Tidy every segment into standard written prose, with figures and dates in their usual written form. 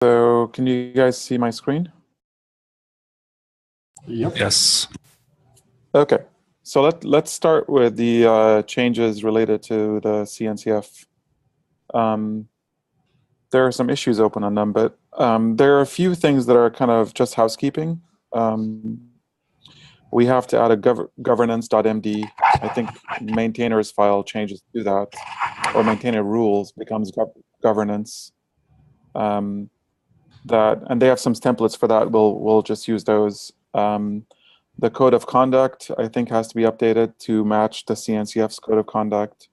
So can you guys see my screen? Yep. Yes. Okay, so let's start with the changes related to the CNCF. There are some issues open on them, but there are a few things that are kind of just housekeeping. We have to add a governance.md. I think maintainer's file changes to that, or maintainer rules becomes governance. And they have some templates for that. We'll just use those. The code of conduct, I think, has to be updated to match the CNCF's code of conduct.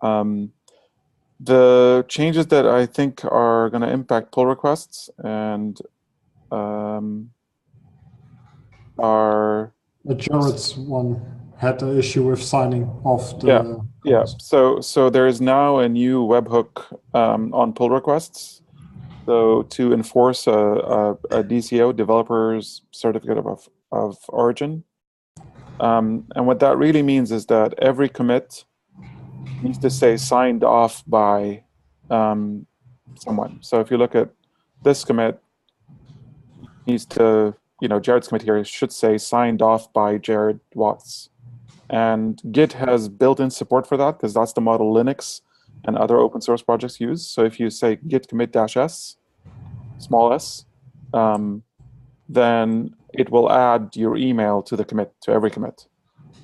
The changes that I think are going to impact pull requests and are... Jared's one had an issue with signing off the... Yeah. So there is now a new webhook on pull requests. So to enforce a DCO, Developer's Certificate of Origin. And what that really means is that every commit needs to say signed off by someone. So if you look at this commit, needs to, Jared's commit here should say signed off by Jared Watts. And Git has built-in support for that because that's the model Linux and other open source projects use. So if you say git commit -s, small s, then it will add your email to the commit, to every commit.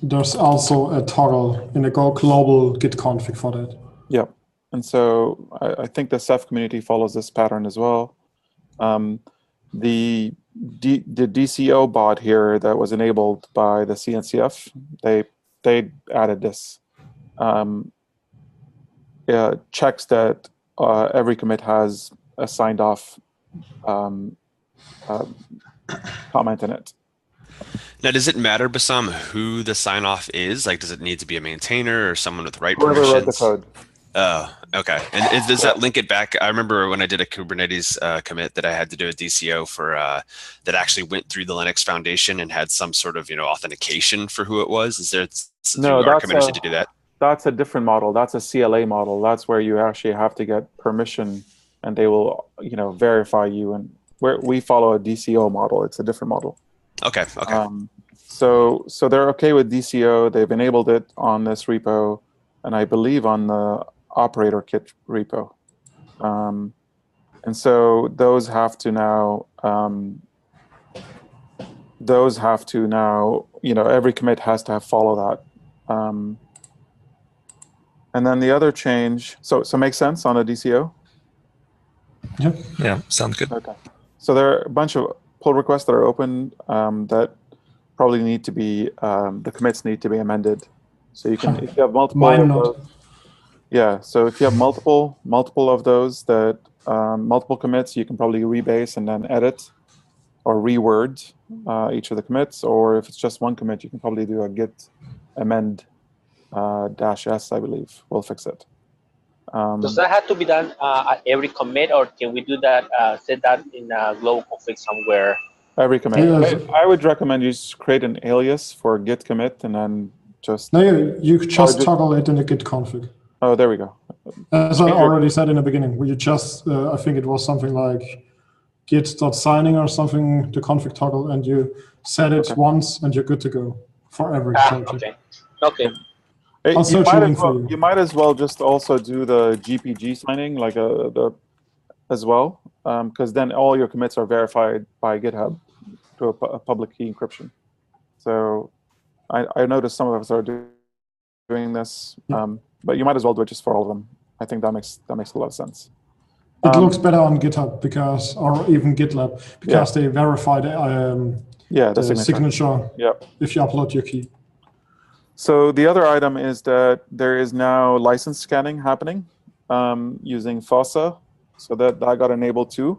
There's also a toggle in the global git config for that. Yeah, and so I think the Ceph community follows this pattern as well. The DCO bot here that was enabled by the CNCF, they added this. Checks that every commit has a signed off comment in it. Now, does it matter, Bassam, who the sign-off is? Like, does it need to be a maintainer or someone with the right Whoever permissions? wrote the code. Oh, okay. And does that link it back? I remember when I did a Kubernetes commit that I had to do a DCO for that actually went through the Linux Foundation and had some sort of authentication for who it was. Is there No, our committers need to do that? That's a different model. That's a CLA model. That's where you actually have to get permission, and they will verify you. And we follow a DCO model. It's a different model. Okay. Okay. So they're okay with DCO. They've enabled it on this repo, and I believe on the operator kit repo. And so those have to now, every commit has to follow that. And then the other change, so makes sense on a DCO? Yeah, sounds good. Okay. So there are a bunch of pull requests that are open that probably need to be, the commits need to be amended. So you can, if you have multiple, Mine not. Yeah, so if you have multiple of those that multiple commits, you can probably rebase and then edit or reword each of the commits. Or if it's just one commit, you can probably do a git amend -s, I believe. We'll fix it. Does that have to be done at every commit, or can we do that, set that in a global config somewhere? Every commit. Yeah, I would recommend you just create an alias for git commit and then just... No, you just toggle it in the git config. Oh, there we go. As I already said in the beginning, where you just, I think it was something like git.signing or something, the config toggle, and you set it once and you're good to go for every project. Okay. You might as well just also do the GPG signing, like as well, because then all your commits are verified by GitHub to a public key encryption. So I noticed some of us are doing this, but you might as well do it just for all of them. I think that makes a lot of sense. It looks better on GitHub or even GitLab, because they verify the signature if you upload your key. So the other item is that there is now license scanning happening using FOSSA, so that got enabled too,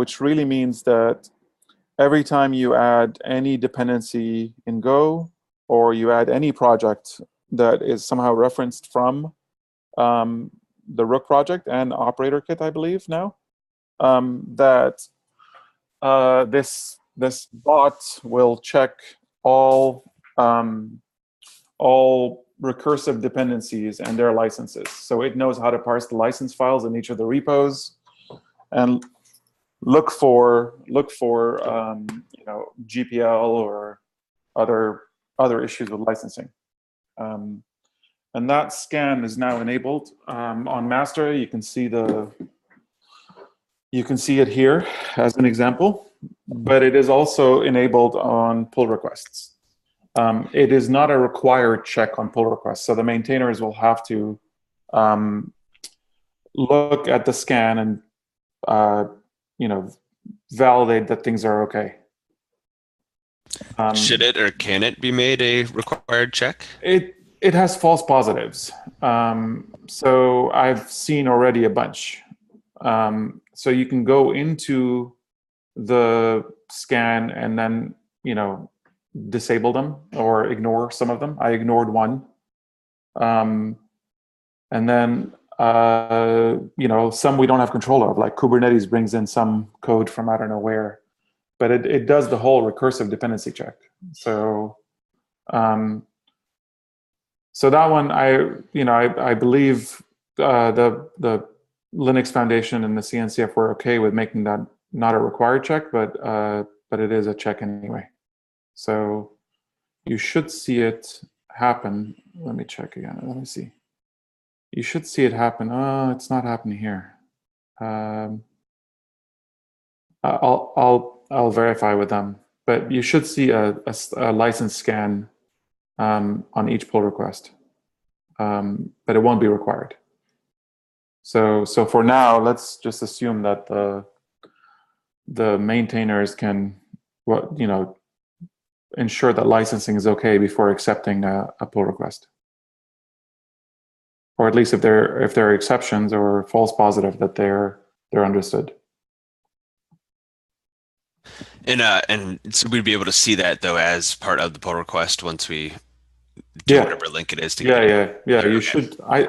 which really means that every time you add any dependency in Go, or you add any project that is somehow referenced from the Rook project and operator kit, I believe now, that this bot will check all recursive dependencies and their licenses. So it knows how to parse the license files in each of the repos, and look for GPL or other issues with licensing. And that scan is now enabled on master. You can see it here as an example, but it is also enabled on pull requests. It is not a required check on pull requests, so the maintainers will have to look at the scan and validate that things are okay. Should it or can it be made a required check? It has false positives. So I've seen already a bunch. So you can go into the scan and then, disable them or ignore some of them. I ignored one. And then, some we don't have control of, like Kubernetes brings in some code from I don't know where, but it does the whole recursive dependency check. So, so that one, I believe the Linux Foundation and the CNCF were okay with making that not a required check, but it is a check anyway. So you should see it happen. Let me check again. Let me see. You should see it happen. Oh, it's not happening here. I'll verify with them, but you should see a license scan on each pull request, but it won't be required. So for now, let's just assume that the maintainers can, ensure that licensing is okay before accepting a pull request, or at least if there are exceptions or false positive, that they're understood. And so we'd be able to see that though as part of the pull request once we do whatever link it is to get it. Yeah. You should. I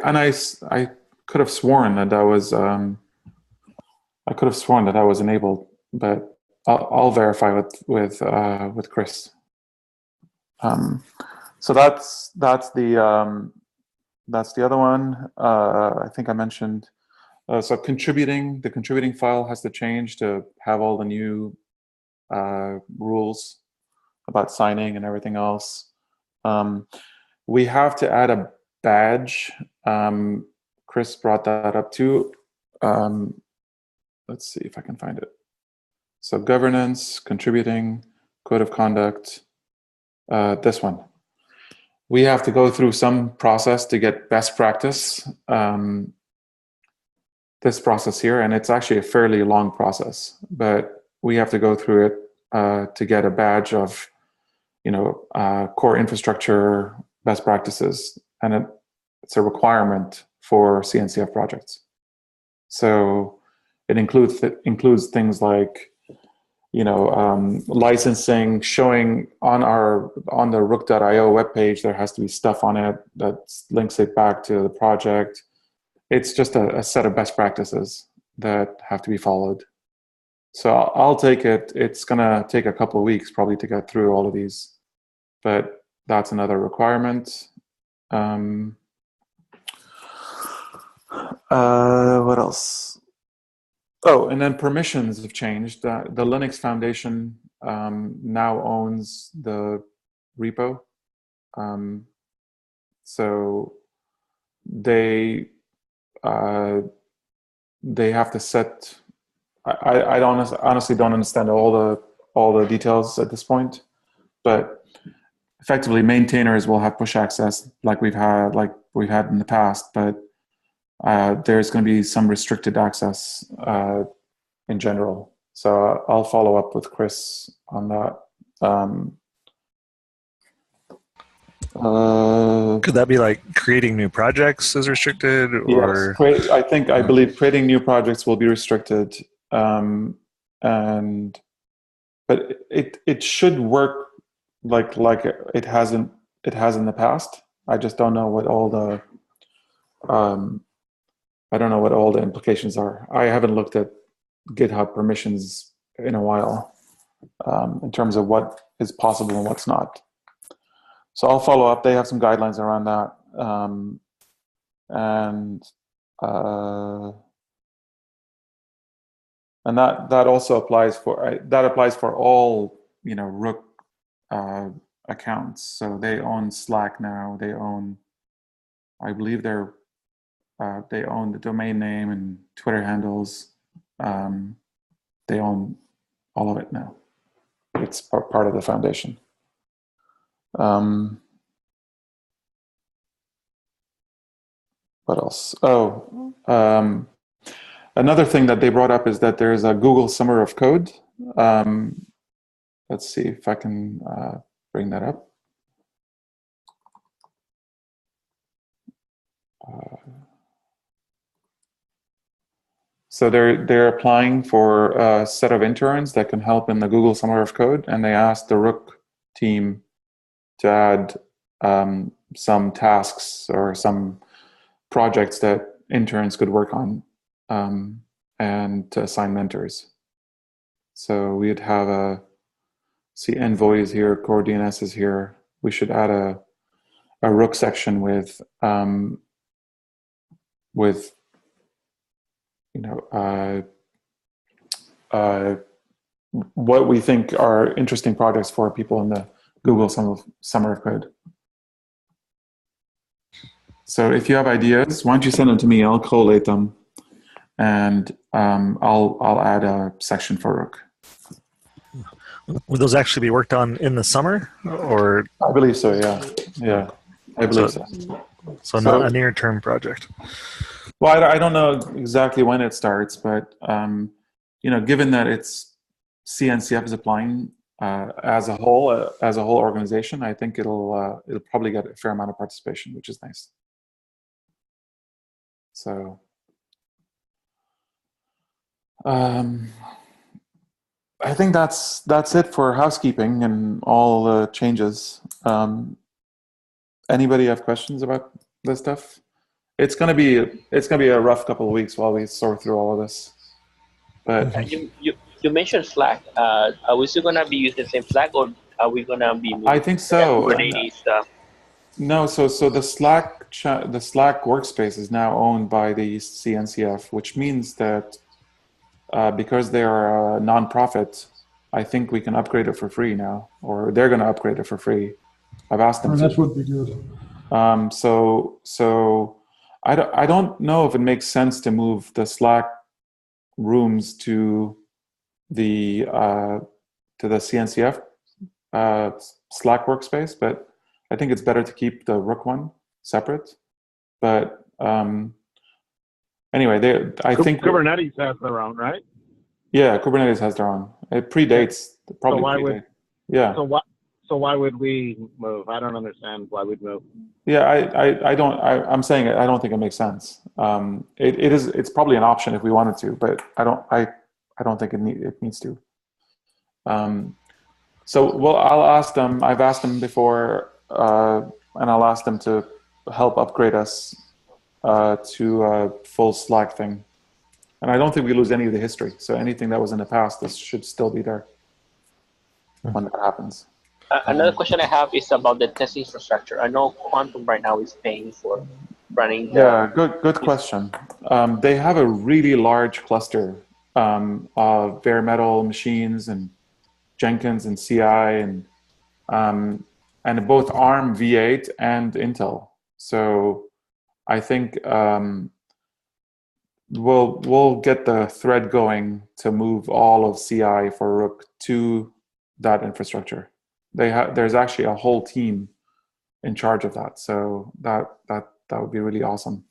could have sworn that was enabled, but I'll verify with Chris. So that's the other one. I think I mentioned. So the contributing file has to change to have all the new rules about signing and everything else. We have to add a badge. Chris brought that up too. Let's see if I can find it. So governance, contributing, code of conduct, this one. We have to go through some process to get best practice, this process here, and it's actually a fairly long process, but we have to go through it to get a badge of, core infrastructure best practices, and it's a requirement for CNCF projects. So it includes things like, licensing, showing on the rook.io webpage, there has to be stuff on it that links it back to the project. It's just a set of best practices that have to be followed. So I'll take it. It's gonna take a couple of weeks probably to get through all of these, but that's another requirement. What else? Oh, and then permissions have changed. The Linux Foundation now owns the repo. So they have to set. I honestly don't understand all the details at this point, but effectively maintainers will have push access like we've had in the past, but there's going to be some restricted access in general. So I'll follow up with Chris on that. Could that be like creating new projects is restricted, or? Yes, I believe creating new projects will be restricted, but it should work like it has in the past. I just don't know what all the implications are. I haven't looked at GitHub permissions in a while in terms of what is possible and what's not. So I'll follow up. They have some guidelines around that. And that also applies for all, Rook accounts. So they own Slack now. They own, I believe they own the domain name and Twitter handles. They own all of it now. It's part of the foundation. What else? Oh, another thing that they brought up is that there's a Google Summer of Code. Let's see if I can bring that up. So they're applying for a set of interns that can help in the Google Summer of Code, and they asked the Rook team to add some tasks or some projects that interns could work on, and to assign mentors. So we'd have see Envoy is here, Core DNS is here. We should add a Rook section with what we think are interesting projects for people in the Google Summer of Code. So if you have ideas, why don't you send them to me? I'll collate them, and I'll add a section for Rook. Would those actually be worked on in the summer, or? I believe so. Yeah, I believe so. So not a near-term project. Well, I don't know exactly when it starts, but given that it's CNCF is applying as a whole organization, I think it'll probably get a fair amount of participation, which is nice. So. I think that's it for housekeeping and all the changes. Anybody have questions about this stuff? It's gonna be a rough couple of weeks while we sort through all of this. But you mentioned Slack. Are we still gonna be using the same Slack, or are we gonna be moving I think so. Kubernetes stuff? No, so the Slack workspace is now owned by the CNCF, which means that because they are a nonprofit, I think we can upgrade it for free now, or they're going to upgrade it for free. I've asked them. That would be good. So I don't know if it makes sense to move the Slack rooms to the CNCF Slack workspace, but I think it's better to keep the Rook one separate. But anyway, I think Kubernetes has their own, right? Yeah, Kubernetes has their own. It predates, probably. So why would we move? I don't understand why we'd move. Yeah, I'm saying I don't think it makes sense. It's probably an option if we wanted to, but I don't think it needs to. I'll ask them. I've asked them before, and I'll ask them to help upgrade us to a full Slack thing. And I don't think we lose any of the history. So anything that was in the past, this should still be there when that happens. Another question I have is about the test infrastructure. I know Quantum right now is paying for running. Good question. They have a really large cluster of bare metal machines and Jenkins and CI and both ARM V8 and Intel. So I think we'll get the thread going to move all of CI for Rook to that infrastructure. There's actually a whole team in charge of that, so that would be really awesome.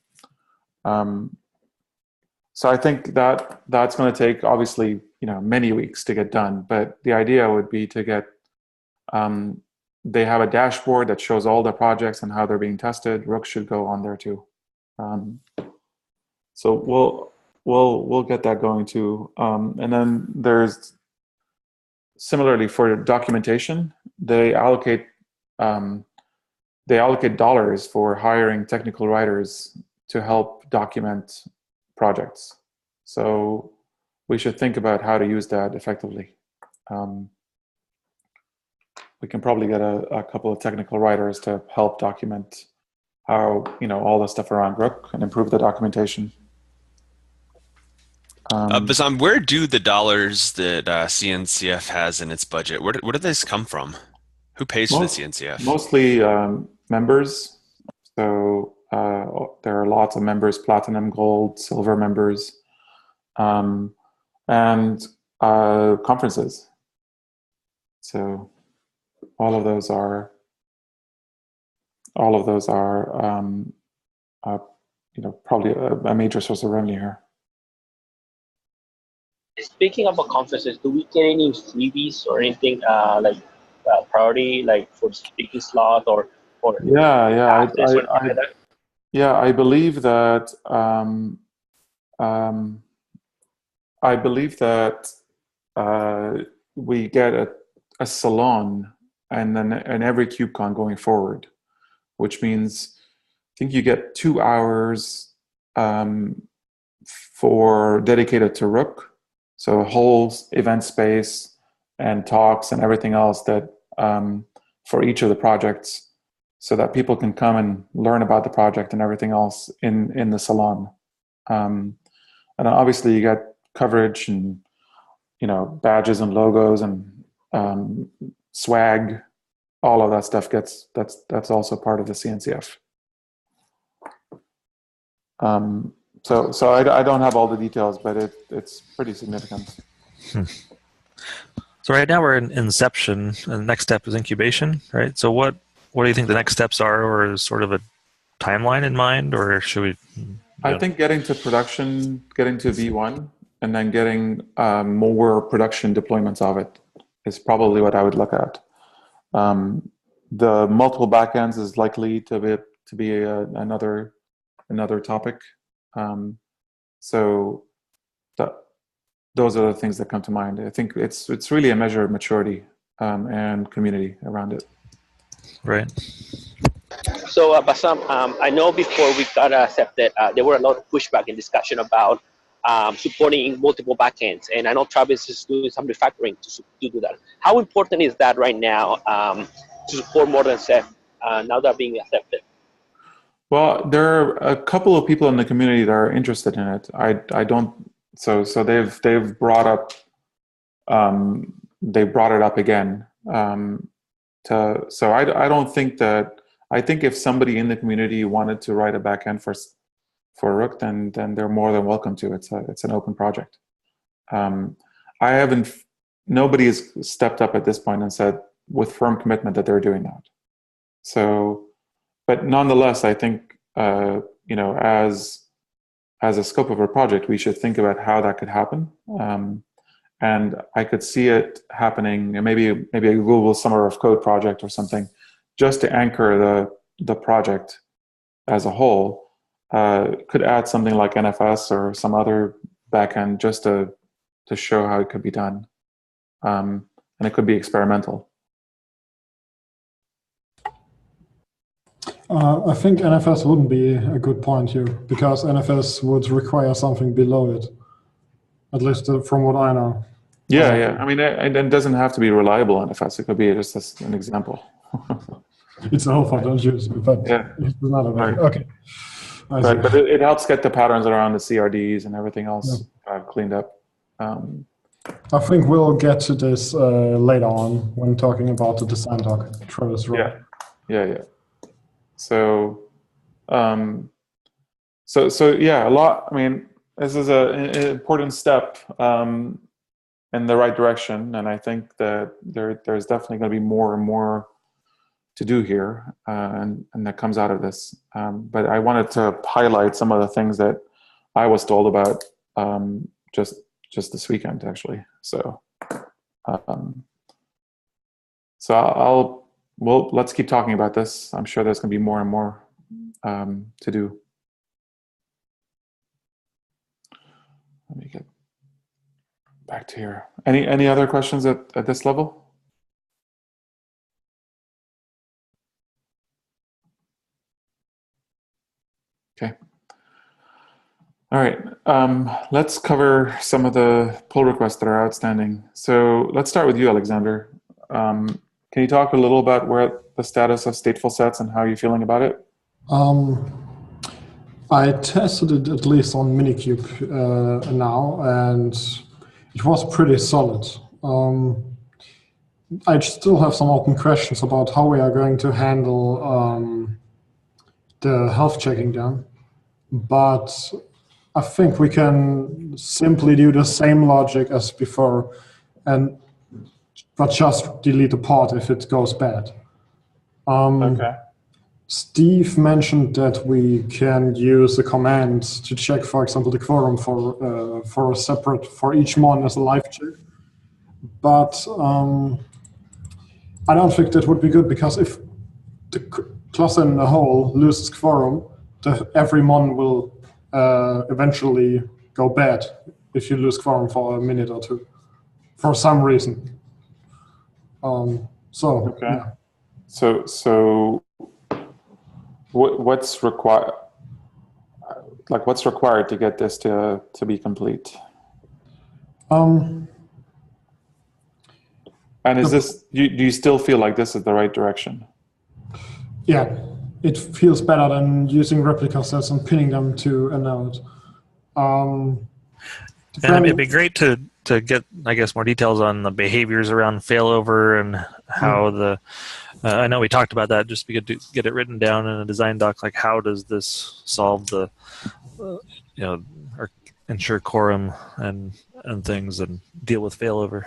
So I think that's going to take obviously many weeks to get done, but the idea would be to get they have a dashboard that shows all the projects and how they're being tested. Rook should go on there too. So we'll get that going too. And then there's similarly for documentation, they allocate dollars for hiring technical writers to help document projects. So we should think about how to use that effectively. We can probably get a couple of technical writers to help document how all the stuff around Rook and improve the documentation. Bassam, where do the dollars that CNCF has in its budget, where do these come from? Who pays for the CNCF? Mostly members. So there are lots of members, platinum, gold, silver members, and conferences. So all of those are probably a major source of revenue here. Speaking about conferences, do we get any freebies or anything like priority, like for speaking slot or yeah I believe that we get a salon and then every KubeCon going forward, which means I think you get 2 hours for dedicated to Rook. So a whole event space and talks and everything else that for each of the projects, so that people can come and learn about the project and everything else in the salon. And obviously you get coverage and badges and logos and swag. All of that stuff that's also part of the CNCF. So I don't have all the details, but it's pretty significant. So right now we're in inception, and the next step is incubation, right? So what do you think the next steps are, or is sort of a timeline in mind, or should we? I think getting to production, getting to V1, and then getting more production deployments of it is probably what I would look at. The multiple backends is likely to be another topic. So those are the things that come to mind. I think it's really a measure of maturity and community around it. Right. So, Bassam, I know before we got accepted, there were a lot of pushback and discussion about supporting multiple backends, and I know Travis is doing some refactoring to do that. How important is that right now to support more than Ceph now that being accepted? Well, there are a couple of people in the community that are interested in it. I don't. So they've brought up it up again. So I don't think that. I think if somebody in the community wanted to write a backend for Rook, then they're more than welcome to. It's an open project. Nobody has stepped up at this point and said with firm commitment that they're doing that. So, but nonetheless, I think as a scope of a project, we should think about how that could happen. And I could see it happening, maybe a Google Summer of Code project or something, just to anchor the project as a whole. Could add something like NFS or some other backend just to show how it could be done. And it could be experimental. I think NFS wouldn't be a good point here, because NFS would require something below it, at least from what I know. Yeah. I mean, it doesn't have to be reliable NFS. It could be just as an example. It's a whole fun, don't use, but yeah. It's not a right. Okay. Right, but it helps get the patterns around the CRDs and everything else cleaned up. I think we'll get to this later on when talking about the design doc. Travis, right? Yeah. So yeah, a lot. I mean, this is an important step in the right direction, and I think that there's definitely going to be more and more to do here, and that comes out of this. But I wanted to highlight some of the things that I was told about just this weekend, actually. So let's keep talking about this. I'm sure there's going to be more and more to do. Let me get back to here. Any other questions at this level? Okay. All right. Let's cover some of the pull requests that are outstanding. So let's start with you, Alexander. Can you talk a little about where the status of stateful sets and how you're feeling about it? I tested it at least on Minikube now, and it was pretty solid. I still have some open questions about how we are going to handle the health checking then, but I think we can simply do the same logic as before, but just delete the pod if it goes bad. Okay. Steve mentioned that we can use a command to check, for example, the quorum for a separate for each mon as a live check, but I don't think that would be good, because if the cluster in the whole loses quorum, every mon will eventually go bad if you lose quorum for a minute or two, for some reason. Okay. Yeah. So what's required? Like, what's required to get this to be complete? And is this? Do you still feel like this is the right direction? Yeah, it feels better than using replica sets and pinning them to a node. And it'd be great to get, I guess, more details on the behaviors around failover and how the. I know we talked about that. Just be good to get it written down in a design doc. Like, how does this solve the, or ensure quorum and things, and deal with failover?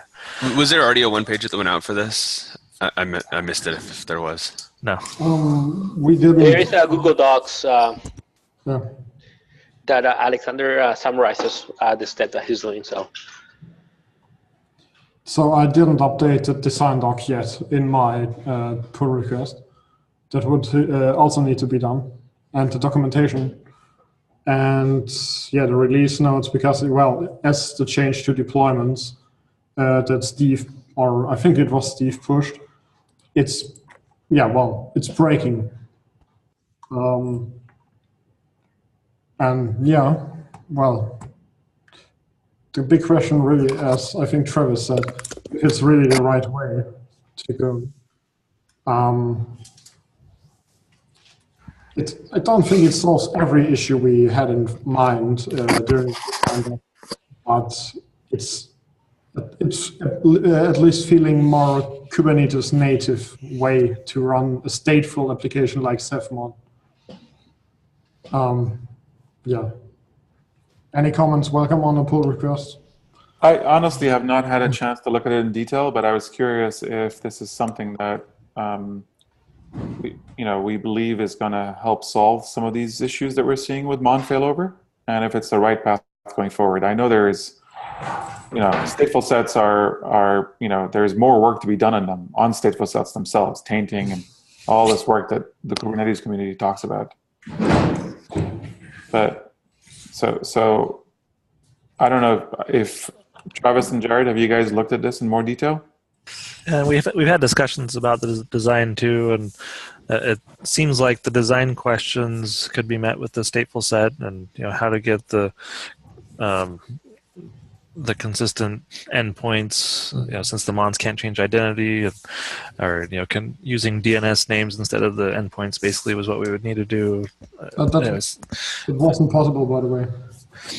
Was there already a one page that went out for this? I missed it if there was. No. We didn't. There is a Google Docs Yeah. that Alexander summarizes the step that he's doing. So I didn't update the design doc yet in my pull request. That would also need to be done, and the documentation, and the release notes, because as the change to deployments that Steve, or I think it was Steve, pushed, it's breaking. The big question really, as I think Travis said, if it's really the right way to go. I don't think it solves every issue we had in mind during the but it's at least feeling more Kubernetes native way to run a stateful application like Ceph-Mod. Any comments? Welcome on a pull request. I honestly have not had a chance to look at it in detail, but I was curious if this is something that we believe is going to help solve some of these issues that we're seeing with Mon failover, and if it's the right path going forward. I know there is, stateful sets are there's more work to be done on them, on stateful sets themselves, tainting and all this work that the Kubernetes community talks about. But so I don't know if Travis and Jared, have you guys looked at this in more detail? We've had discussions about the design too, and it seems like the design questions could be met with the stateful set, and how to get the consistent endpoints, since the mons can't change identity, or using DNS names instead of the endpoints basically was what we would need to do. It wasn't possible, by the way.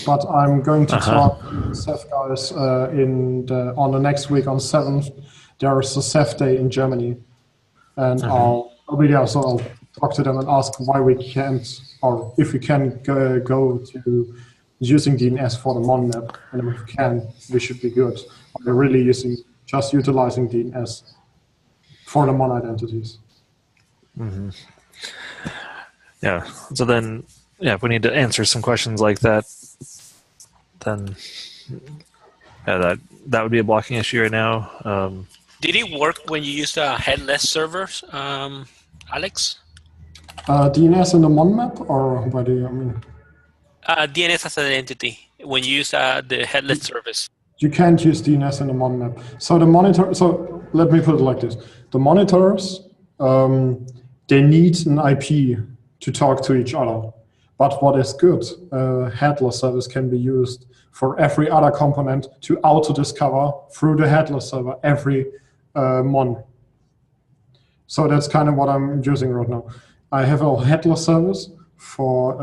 But I'm going to talk to the Ceph guys on the next week on 7th. There is a Ceph day in Germany, and I'll talk to them and ask why we can't, or if we can go to using DNS for the mon map, and if we can, we should be good. We're really just utilizing DNS for the mon identities. Mm-hmm. Yeah. So then, if we need to answer some questions like that, then that would be a blocking issue right now. Did it work when you used headless servers, Alex? DNS in the mon map, or what do you mean? DNS as an entity when you use the headless service. You can't use DNS in the mon map. So So let me put it like this: the monitors, they need an IP to talk to each other. But what is good, headless service can be used for every other component to auto-discover through the headless server every mon. So that's kind of what I'm using right now. I have a headless service for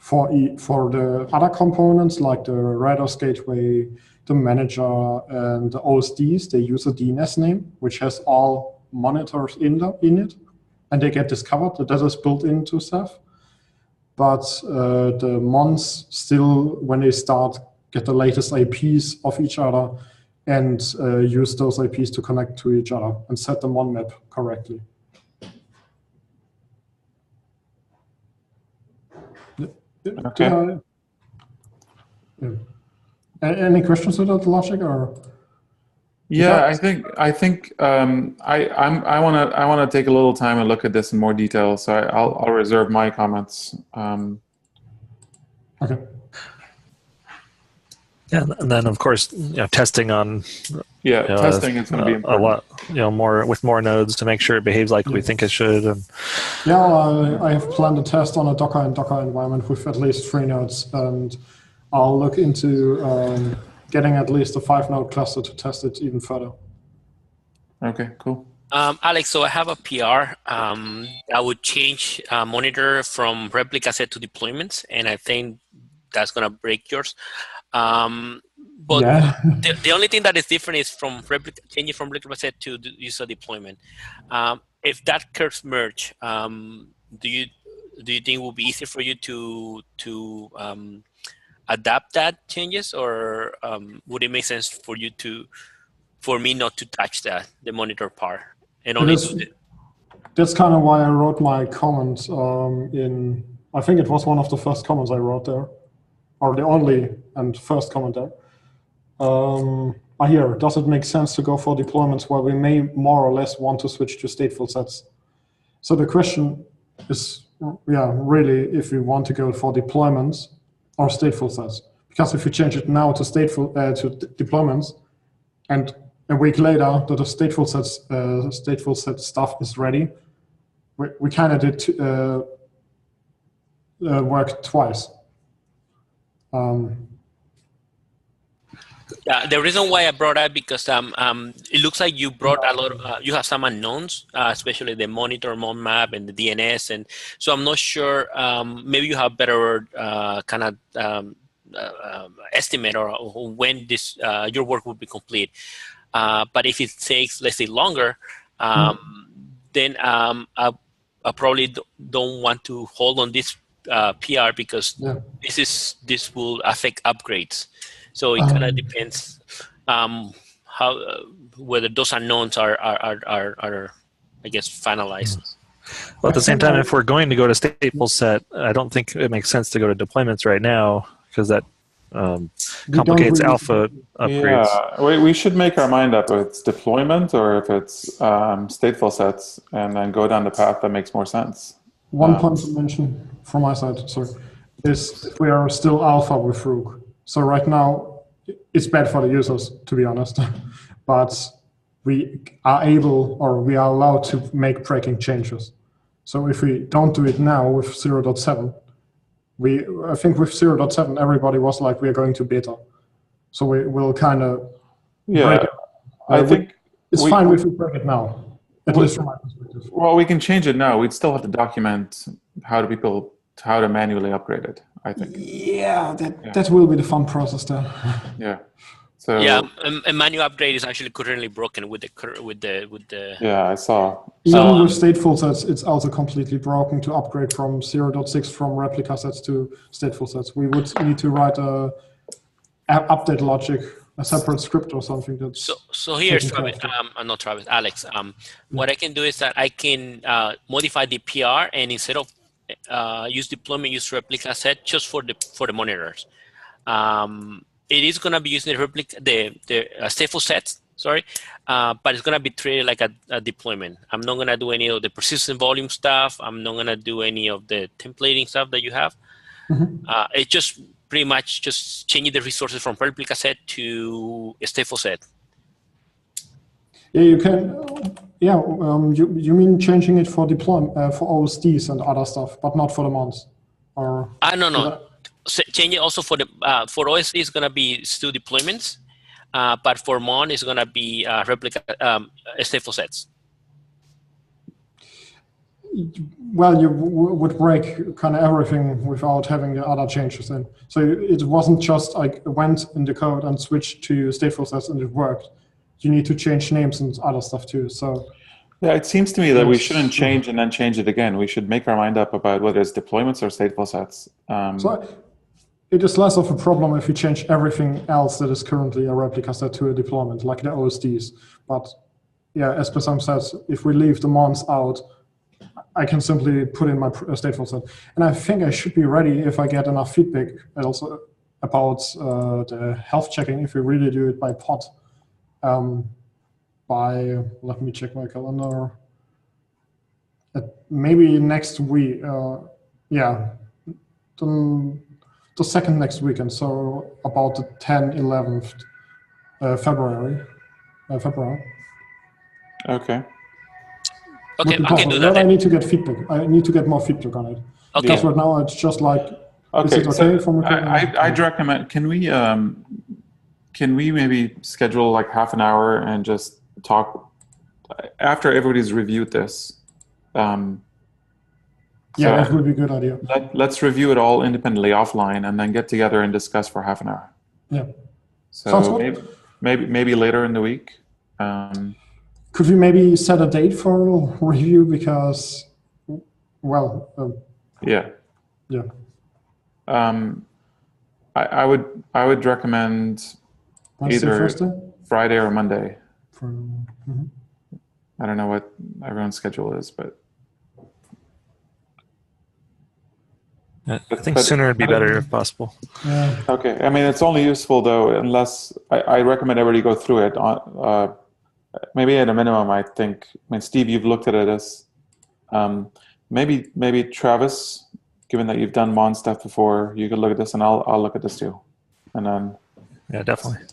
For the other components like the Rados gateway, the manager, and the OSDs, they use a DNS name which has all monitors in it, and they get discovered. That is built into stuff. But the mons still, when they start, get the latest IPs of each other and use those IPs to connect to each other and set the mon map correctly. Okay. Any questions with that logic, or? Yeah, I think I want to take a little time and look at this in more detail. So I'll reserve my comments. Okay. Yeah, and then of course, testing on. Testing is going to be important. A lot, more with more nodes to make sure it behaves like we think it should. And I have planned a test on a Docker environment with at least 3 nodes, and I'll look into getting at least a 5-node cluster to test it even further. Okay, cool. Alex, so I have a PR. I would change monitor from replica set to deployments, and I think that's going to break yours. But the only thing that is different is from changing from replica set to user deployment. If that curves merge, do you think it will be easier for you to adapt that changes, or would it make sense for me not to touch the monitor part and only do it? That's kind of why I wrote my comment in. I think it was one of the first comments I wrote there, or the only and first comment there. Here, does it make sense to go for deployments where we may more or less want to switch to stateful sets? So the question is, really, if we want to go for deployments or stateful sets, because if you change it now to deployments, and a week later that the stateful set stuff is ready, we kind of did work twice. Yeah, the reason why I brought up because it looks like you brought a lot. You have some unknowns, especially the monitor, mon map, and the DNS, and so I'm not sure. Maybe you have better kind of estimate or when this your work will be complete. But if it takes, let's say, longer, then I probably don't want to hold on this PR because this will affect upgrades. So it kind of depends how whether those unknowns are I guess finalized. Well, at the same time, if we're going to go to stateful set, I don't think it makes sense to go to deployments right now because that complicates alpha upgrades. Yeah, we should make our mind up if it's deployment or if it's stateful sets, and then go down the path that makes more sense. One point to mention from my side, is we are still alpha with Rook. So right now, it's bad for the users, to be honest. But we are able, or we are allowed to make breaking changes. So if we don't do it now with 0.7, I think with 0.7, everybody was like, we are going to beta. So we will kind of break it. I think it's fine if we break it now, at least from my perspective. Well, we can change it now. We'd still have to document how to manually upgrade it, I think. Yeah, that will be the fun process there. Yeah. So a manual upgrade is actually currently broken with the. Yeah, I saw. Even with stateful sets, it's also completely broken to upgrade from 0.6 from replica sets to stateful sets. We would need to write a update logic, a separate script or something. That's so here's Travis. Not Travis, Alex. What I can do is that I can modify the PR and instead of use deployment, use replica set just for the monitors. It is going to be using the stateful sets, but it's going to be treated like a deployment. I'm not going to do any of the persistent volume stuff. I'm not going to do any of the templating stuff that you have. It's just pretty much just changing the resources from replica set to a stateful set. Yeah, you can. Yeah, you mean changing it for deployment for OSDs and other stuff, but not for the mons, or? No. Change it also for the for OSD is gonna be still deployments, but for mon is gonna be replica stateful sets. well, you would break kind of everything without having the other changes in. So it wasn't just I went in the code and switched to stateful sets and it worked. You need to change names and other stuff too. So yeah, it seems to me that we shouldn't change and then change it again. We should make our mind up about whether it's deployments or stateful sets. So it is less of a problem if you change everything else that is currently a replica set to a deployment, like the OSDs. But yeah, as Bassam says, if we leave the mons out, I can simply put in my stateful set. And I think I should be ready if I get enough feedback also about the health checking, if we really do it by pod. Let me check my calendar. Maybe next week, yeah, the second next weekend, so about the 10th, 11th February. Okay. Okay, I can do that. But I need to get feedback. I need to get more feedback on it. Okay. Because right now it's just like, okay, is it okay for me? I'd recommend, can we maybe schedule like half an hour and just talk after everybody's reviewed this? Yeah, that would be a good idea. Let's review it all independently offline and then get together and discuss for half an hour. Yeah. So maybe later in the week. Could we maybe set a date for review? Because, well, yeah. I would recommend Wednesday, either Thursday? Friday or Monday. Mm-hmm. I don't know what everyone's schedule is, but I think sooner would be better if possible. Yeah. okay. I mean, it's only useful though, unless I recommend everybody go through it. Maybe at a minimum, I mean, Steve, you've looked at this. Maybe Travis, given that you've done Mon stuff before, you could look at this, and I'll look at this too, and then. Yeah, definitely.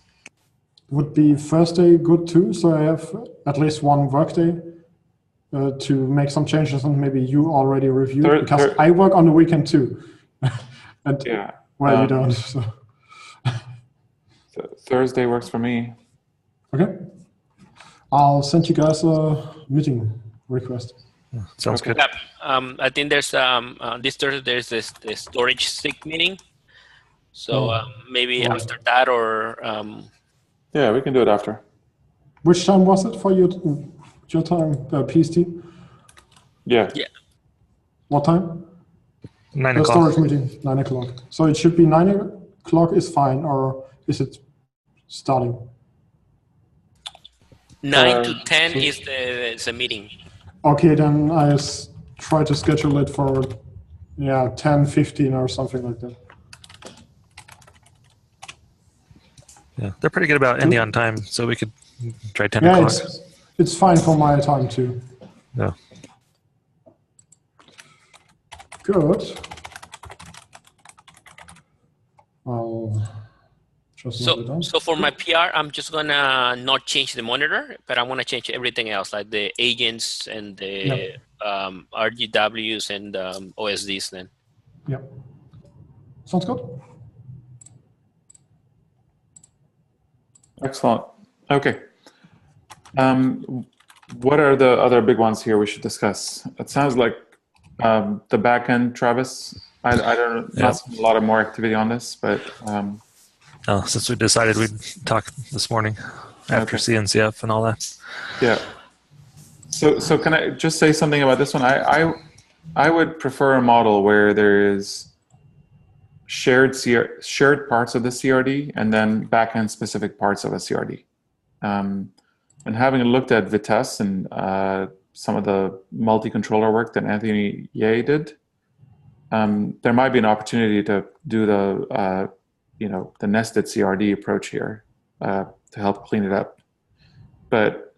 Would be Thursday good too? So I have at least one workday to make some changes, and maybe you already reviewed because I work on the weekend too. And yeah. Well, you don't. So. Thursday works for me. Okay. I'll send you guys a meeting request. Sounds good. Yeah, I think there's this Thursday there's the storage SIG meeting. So maybe after that or yeah, we can do it after. Which time was it for you? Your time, PST? Yeah. What time? 9 The o'clock. storage meeting, 9 o'clock. So it should be 9 o'clock is fine, or is it starting? 9 to 10 is the meeting. Okay, then I try to schedule it for 10:15 or something like that. Yeah, they're pretty good about ending on time, so we could try 10 Yeah, o'clock. it's fine for my time too. Yeah. Good. I'll just note it down. So for my PR, I'm just gonna not change the monitor, but I'm gonna change everything else, like the agents and the RGWs and OSDs. Then. Yeah. Sounds good. Excellent. Okay. What are the other big ones here we should discuss? It sounds like the backend, Travis. I don't know, not a lot of more activity on this, but since we decided we'd talk this morning after CNCF and all that. Yeah. So can I just say something about this one? I would prefer a model where there is shared parts of the CRD and then backend specific parts of a CRD. And having looked at Vitesse and some of the multi-controller work that Anthony Ye did, there might be an opportunity to do the nested CRD approach here to help clean it up. But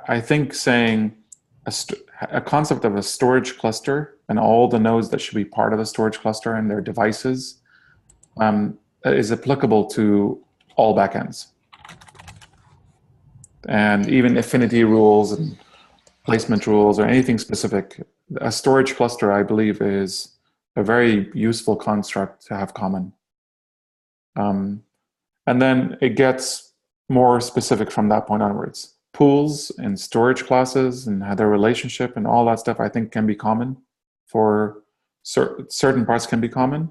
I think saying a concept of a storage cluster and all the nodes that should be part of a storage cluster and their devices is applicable to all backends. And even affinity rules and placement rules or anything specific. A storage cluster, I believe, is a very useful construct to have common. And then it gets more specific from that point onwards. Pools and storage classes and their relationship and all that stuff, I think, can be common. for certain parts can be common.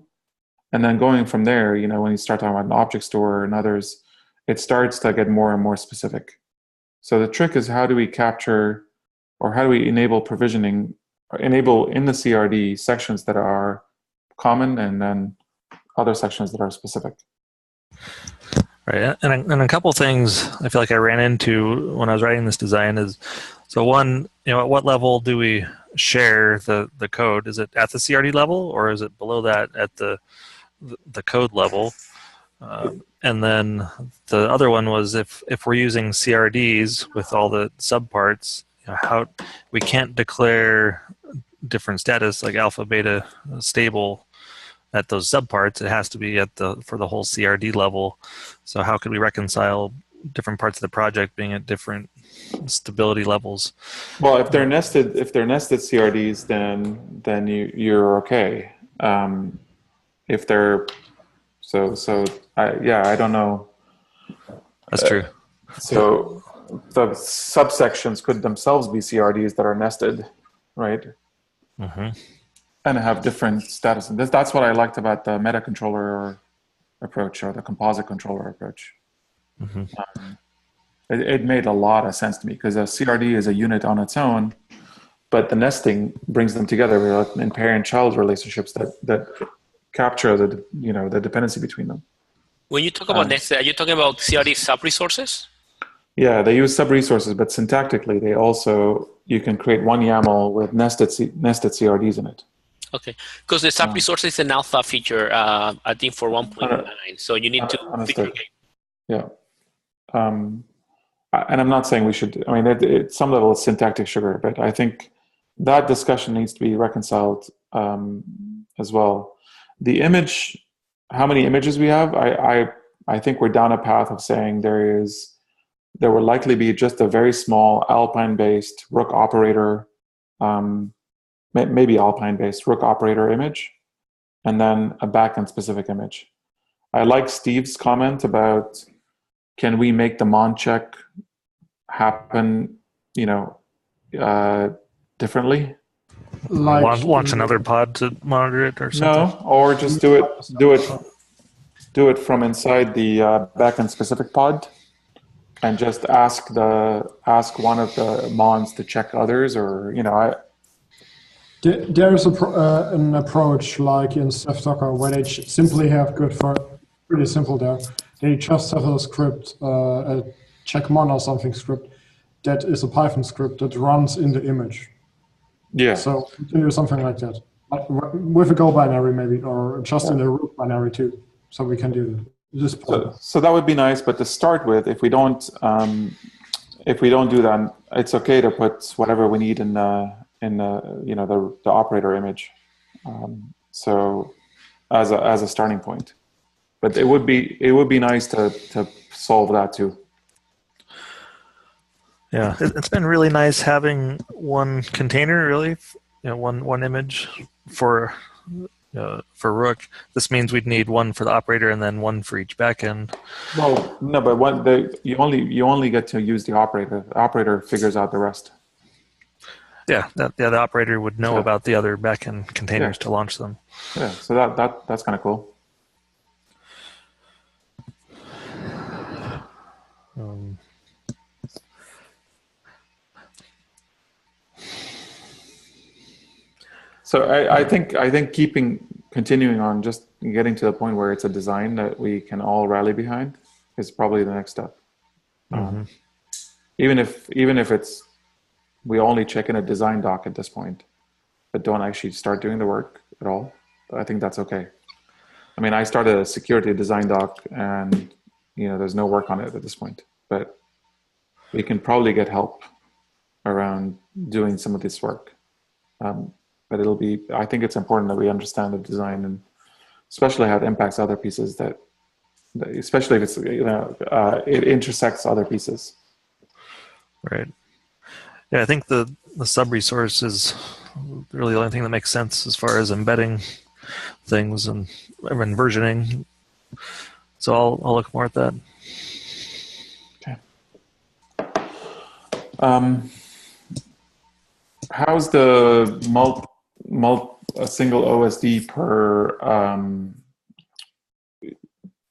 And then going from there, when you start talking about an object store and others, it starts to get more and more specific. So the trick is, how do we capture, or how do we enable provisioning, or enable in the CRD sections that are common and then other sections that are specific. Right, and a couple things I feel like I ran into when I was writing this design is, so one, at what level do we share the code? Is it at the CRD level, or is it below that at the code level? And then the other one was, if we're using CRDs with all the subparts, how we can't declare different status like alpha, beta, stable at those subparts. It has to be for the whole CRD level. So how could we reconcile different parts of the project being at different stability levels? Well, if they're nested CRDs, then you're okay. If they're I don't know. That's true. So the subsections could themselves be CRDs that are nested, right? Mm-hmm. And have different status. And that's what I liked about the meta controller approach, or the composite controller approach. Mm-hmm. It made a lot of sense to me, because a CRD is a unit on its own, but the nesting brings them together in parent-child relationships that capture the dependency between them. When you talk about nested, are you talking about CRD sub-resources? Yeah, they use sub-resources, but syntactically, you can create one YAML with nested CRDs in it. Okay, because the sub-resource is an alpha feature, I think for 1.9, so you need to feature gate. Yeah. And I'm not saying we should, at some level it's syntactic sugar, but I think that discussion needs to be reconciled as well. The image, how many images we have, I think we're down a path of saying there will likely be just a very small Alpine-based Rook operator, maybe Alpine-based Rook operator image, and then a backend specific image. I like Steve's comment about, can we make the mon check happen, differently? Like Launch another pod to monitor it or something? No, or just do it from inside the backend specific pod, and just ask one of the mons to check others, or There's an approach like in Ceph Docker where they simply have pretty simple there. They just have a script, a checkmon or something script that is a Python script that runs in the image. Yeah. So you can do something like that, with a Go binary maybe, or just in a Rook binary too. So we can do this. So that would be nice, but to start with, if we don't do that, it's okay to put whatever we need in the operator image. So as a starting point, but it would be nice to solve that too. Yeah, it's been really nice having one container, really, one image for Rook. This means we'd need one for the operator and then one for each backend. Well, no, but you only get to use the operator. The operator figures out the rest. Yeah, the operator would know about the other backend containers to launch them. Yeah, so that's kind of cool. So I think continuing on, just getting to the point where it's a design that we can all rally behind is probably the next step. Mm-hmm. Even if it's, we only check in a design doc at this point, but don't actually start doing the work at all, I think that's okay. I started a security design doc, and there's no work on it at this point, but we can probably get help around doing some of this work. But I think it's important that we understand the design, and especially how it impacts other pieces, especially if it's, it intersects other pieces. Right. Yeah, I think the sub-resource is really the only thing that makes sense as far as embedding things and versioning. So I'll look more at that. Okay. How's the a single OSD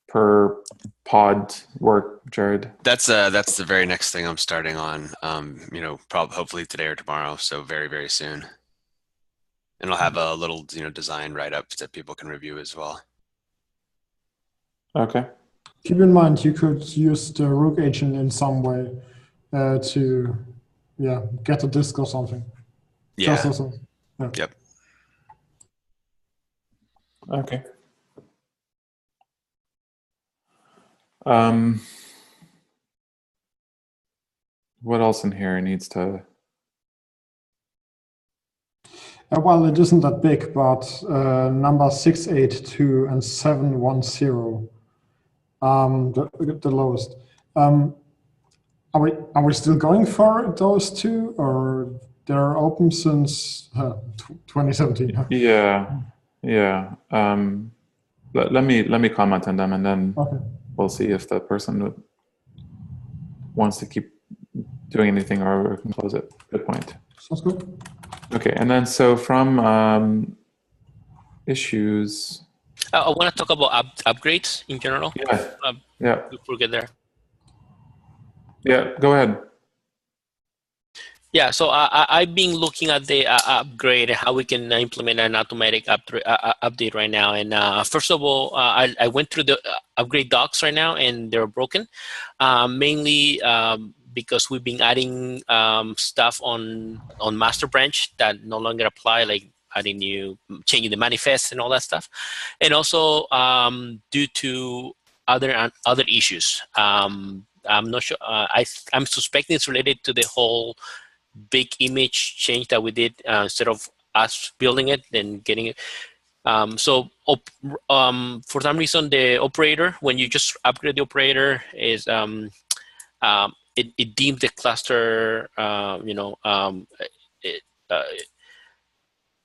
per pod work, Jared? That's the very next thing I'm starting on. Probably hopefully today or tomorrow. So very, very soon. And I'll have a little design write-up that people can review as well. Okay. Keep in mind you could use the Rook agent in some way to get a disk or something. Yeah. Just also, yeah. Yep. Okay. What else in here needs to? Well, it isn't that big, but number 682 and 710, the lowest. Are we still going for those two, or they're open since 2017? Yeah. Let me comment on them, and then Okay. we'll see if the person wants to keep doing anything, or we can close it. Good point. Sounds good. Okay, and then so from issues. I want to talk about upgrades in general. Yeah. Before we get there. Yeah, go ahead. Yeah, so I've been looking at the upgrade and how we can implement an automatic update right now. And first of all, I went through the upgrade docs right now, and they're broken, mainly because we've been adding stuff on master branch that no longer apply, like changing the manifest and all that stuff, and also due to other issues. I'm not sure. I'm suspecting it's related to the whole big image change that we did instead of us building it and getting it. For some reason, the operator, when you just upgrade the operator, is it deemed the cluster.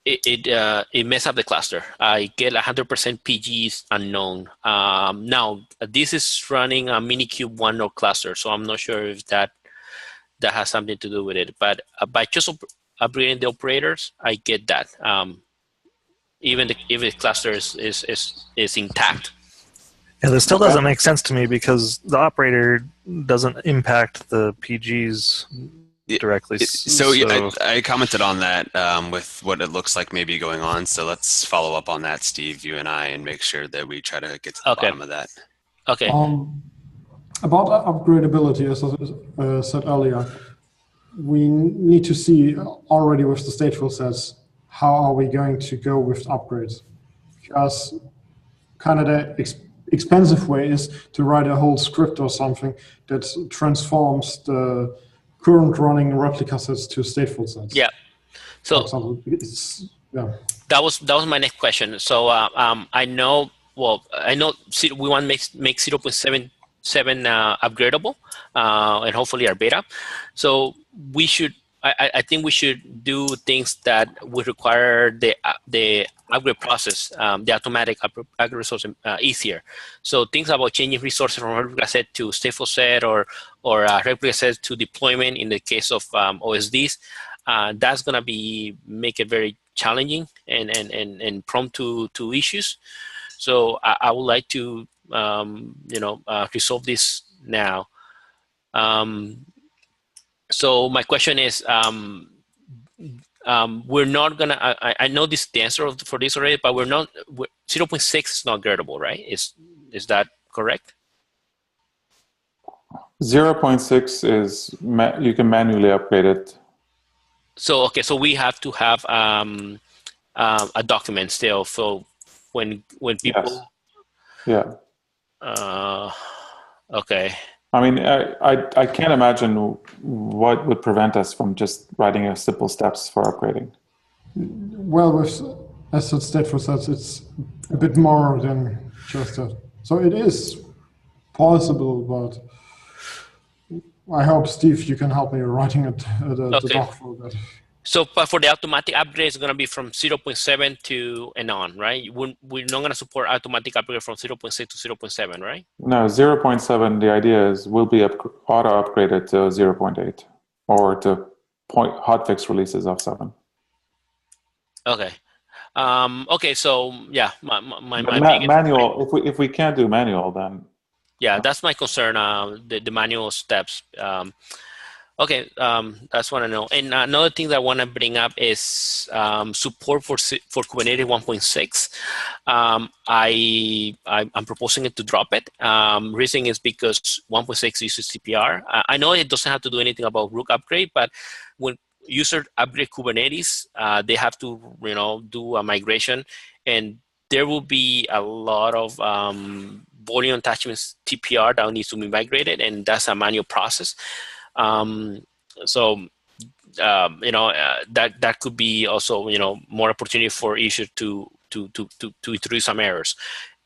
It messed up the cluster. I get 100% PGs unknown. Now this is running a Minikube 1 node cluster, so I'm not sure if that has something to do with it. But by just upgrading the operators, I get that. Even if the cluster is intact. Yeah, this still doesn't make sense to me because the operator doesn't impact the PGs directly. So I commented on that with what it looks like maybe going on. So let's follow up on that, Steve, you and I, and make sure that we try to get to the bottom of that. Okay. About upgradability, as I said earlier, we need to see already with the stateful sets, how are we going to go with upgrades? Because kind of the expensive way is to write a whole script or something that transforms the current running replica sets to stateful sets. Yeah. So for example, that was my next question. So I know we want to make 0.7 upgradable and hopefully our beta. So we should. I think we should do things that would require the upgrade process, the automatic upgrade resource easier. So things about changing resources from replica set to stateful set or replica set to deployment in the case of OSDs, that's gonna make it very challenging and prone to issues. So I would like to resolve this now. So my question is, we're not gonna. I know the answer for this already, but 0.6 is not upgradable, right? Is that correct? 0.6 is you can manually upgrade it. So so we have to have a document still. So when people. Yes. Yeah. Okay. I mean, I can't imagine what would prevent us from just writing a simple steps for upgrading. Well, with asset stateful sets, it's a bit more than just that. So it is possible, but I hope, Steve, you can help me writing it, the doc for that. So for the automatic upgrade, it's going to be from 0.7 to and on, right? We're not going to support automatic upgrade from 0.6 to 0.7, right? No, 0.7, the idea is will be auto-upgraded to 0.8 or to hotfix releases of 7. Okay. Okay, so yeah, my biggest manual. If we can't do manual, then yeah, that's my concern. The manual steps. Okay, that's what I know. And another thing that I want to bring up is support for Kubernetes 1.6. I'm proposing it to drop it. Reason is because 1.6 uses CPR. I know it doesn't have to do anything about Rook upgrade, but when users upgrade Kubernetes, they have to do a migration, and there will be a lot of volume attachments TPR that needs to be migrated, and that's a manual process. That could be also more opportunity for issues to introduce some errors.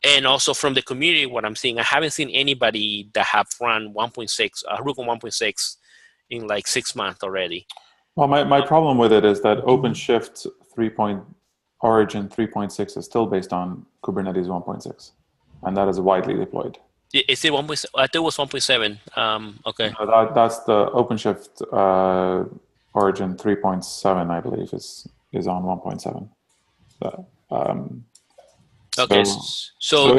And also from the community, what I'm seeing, I haven't seen anybody that have run 1.6 Rook on 1.6 in like 6 months already. Well, my problem with it is that OpenShift Origin 3.6 is still based on Kubernetes 1.6, and that is widely deployed. Is it 1.7? I thought it was 1.7. Okay. No, that's the OpenShift Origin 3.7, I believe, is on 1.7. Okay. So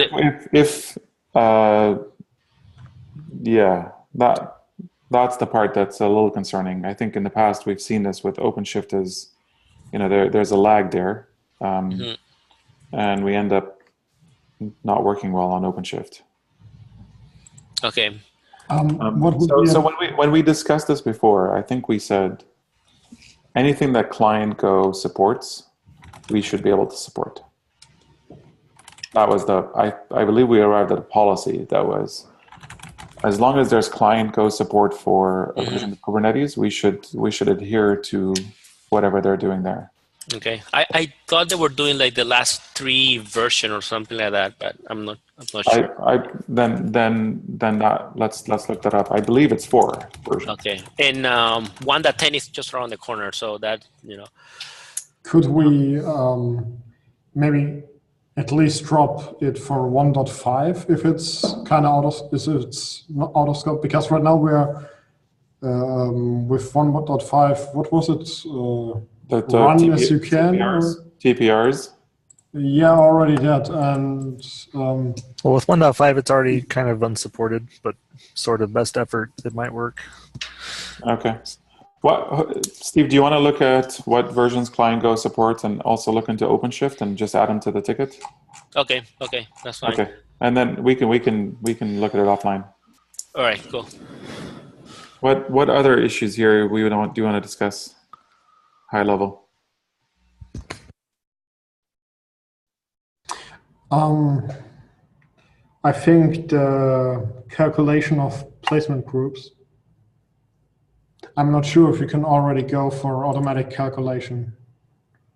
that's the part that's a little concerning. I think in the past we've seen this with OpenShift as, there's a lag there, and we end up not working well on OpenShift. Okay. So when we discussed this before, I think we said anything that client Go supports, we should be able to support. That was I believe we arrived at a policy that was, as long as there's client Go support for a version of Kubernetes, we should adhere to whatever they're doing there. Okay, I thought they were doing like the last 3 version or something like that, but I'm not sure. Then that let's look that up. I believe it's 4 versions. Okay, and 1.10 is just around the corner, so that Could we maybe at least drop it for 1.5 if it's kind of not out of scope? Because right now we're with 1.5. What was it? Run as you can. TPRs. Yeah, already that. And well, with 1.5, it's already kind of unsupported, but sort of best effort, it might work. Okay. Steve, do you want to look at what versions Client Go supports and also look into OpenShift and just add them to the ticket? Okay, that's fine. Okay, and then we can look at it offline. All right, cool. What other issues here do you want to discuss? High level. I think the calculation of placement groups. I'm not sure if you can already go for automatic calculation.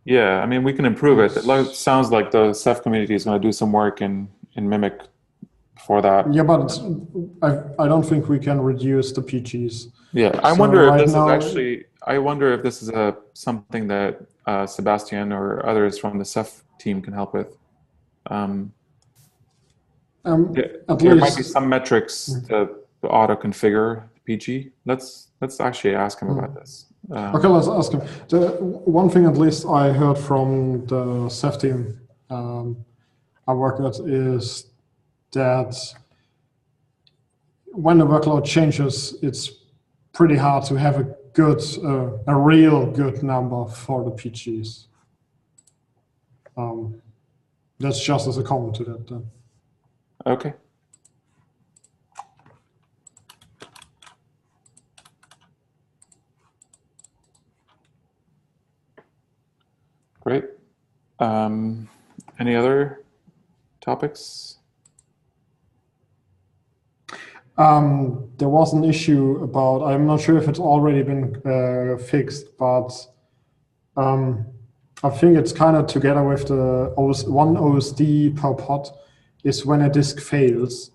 Yeah, I mean, we can improve it. It sounds like the Ceph community is going to do some work in Mimic for that. Yeah, but I don't think we can reduce the PGs. Yeah, I wonder if this is actually. I wonder if this is something that Sebastian or others from the Ceph team can help with. There might be some metrics to auto configure PG. Let's actually ask him about this. Okay, let's ask him. The one thing at least I heard from the Ceph team I work at is that when the workload changes, it's pretty hard to have a real good number for the PGs. That's just as a comment to that then. Okay. Great. Any other topics? There was an issue about, I'm not sure if it's already been fixed, but I think it's kind of together with the one OSD per pod is when a disk fails,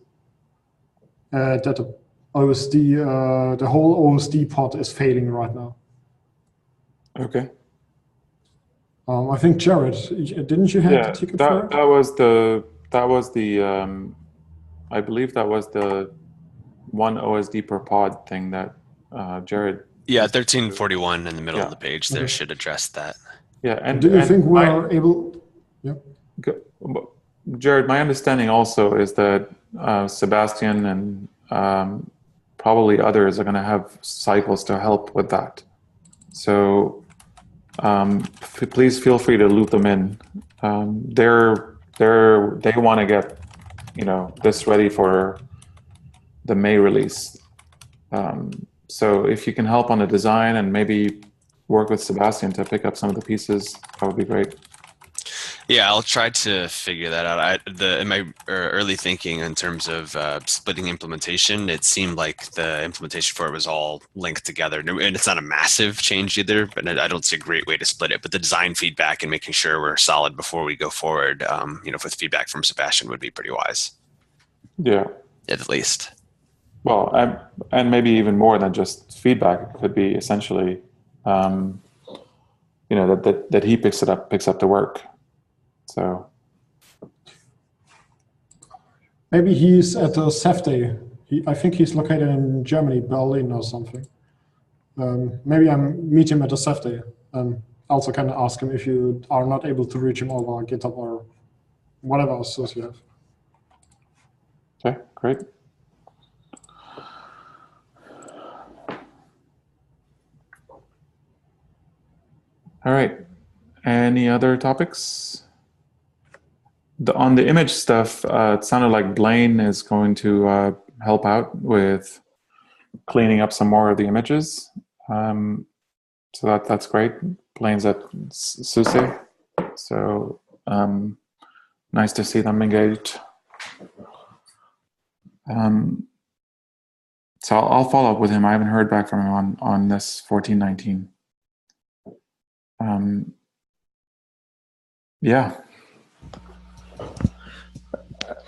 that the OSD, the whole OSD pod is failing right now. Okay. I think Jared, didn't you have the ticket for it? That was the I believe that was the one OSD per pod thing that Jared. Yeah, 1341 in the middle of the page there should address that. Yeah, and do you think we're able? Jared, my understanding also is that Sebastian and probably others are going to have cycles to help with that. So please feel free to loop them in. They want to get this ready for the May release. So if you can help on the design and maybe work with Sebastian to pick up some of the pieces, that would be great. Yeah, I'll try to figure that out. In my early thinking in terms of splitting implementation, it seemed like the implementation for it was all linked together. And it's not a massive change either, but I don't see a great way to split it. But the design feedback and making sure we're solid before we go forward, with feedback from Sebastian would be pretty wise. Yeah. At least. Well, and maybe even more than just feedback. It could be essentially, that he picks up the work. So maybe he's at the CEF. I think he's located in Germany, Berlin or something. Maybe I meet him at the CEF and also can ask him if you are not able to reach him over GitHub or whatever else you have. Okay, great. All right. Any other topics? On the image stuff, it sounded like Blaine is going to help out with cleaning up some more of the images. So that's great. Blaine's at SUSE. So nice to see them engaged. So I'll follow up with him. I haven't heard back from him on this 1419. Yeah.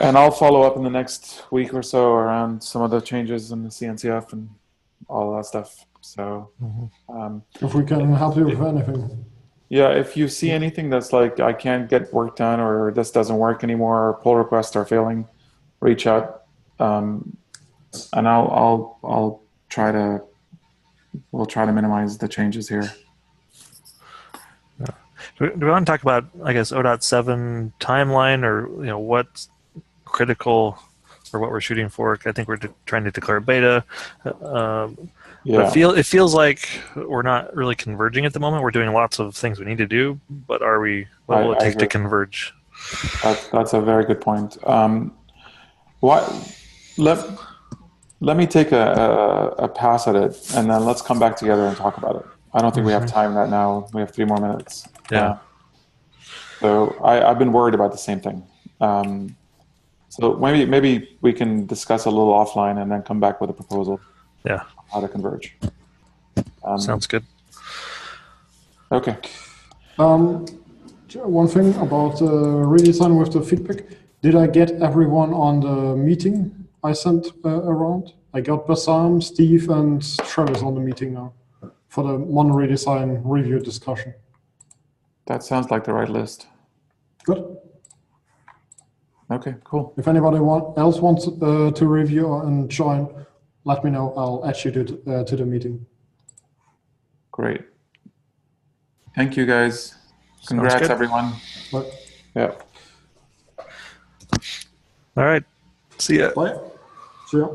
And I'll follow up in the next week or so around some of the changes in the CNCF and all that stuff. So if we can help you with anything. Yeah, if you see anything that's like, I can't get work done or this doesn't work anymore, or pull requests are failing, reach out. And we'll try to minimize the changes here. Do we want to talk about, I guess, 0.7 timeline, or what's critical for what we're shooting for? I think we're trying to declare beta. Yeah. But it feels like we're not really converging at the moment. We're doing lots of things we need to do, but are we? What will it take to converge? That's a very good point. Let me take a pass at it, and then let's come back together and talk about it. I don't think we have time right now. We have 3 more minutes. Yeah. So I've been worried about the same thing. So maybe we can discuss a little offline and then come back with a proposal. Yeah. How to converge. Sounds good. Okay. One thing about redesign with the feedback. Did I get everyone on the meeting I sent around? I got Bassam, Steve, and Travis on the meeting now for the Mon redesign review discussion. That sounds like the right list. Good. Okay, cool. If anybody else wants to review and join, let me know. I'll add you to the meeting. Great. Thank you, guys. Congrats, everyone. Bye. Yeah. All right. See ya. Bye. See ya.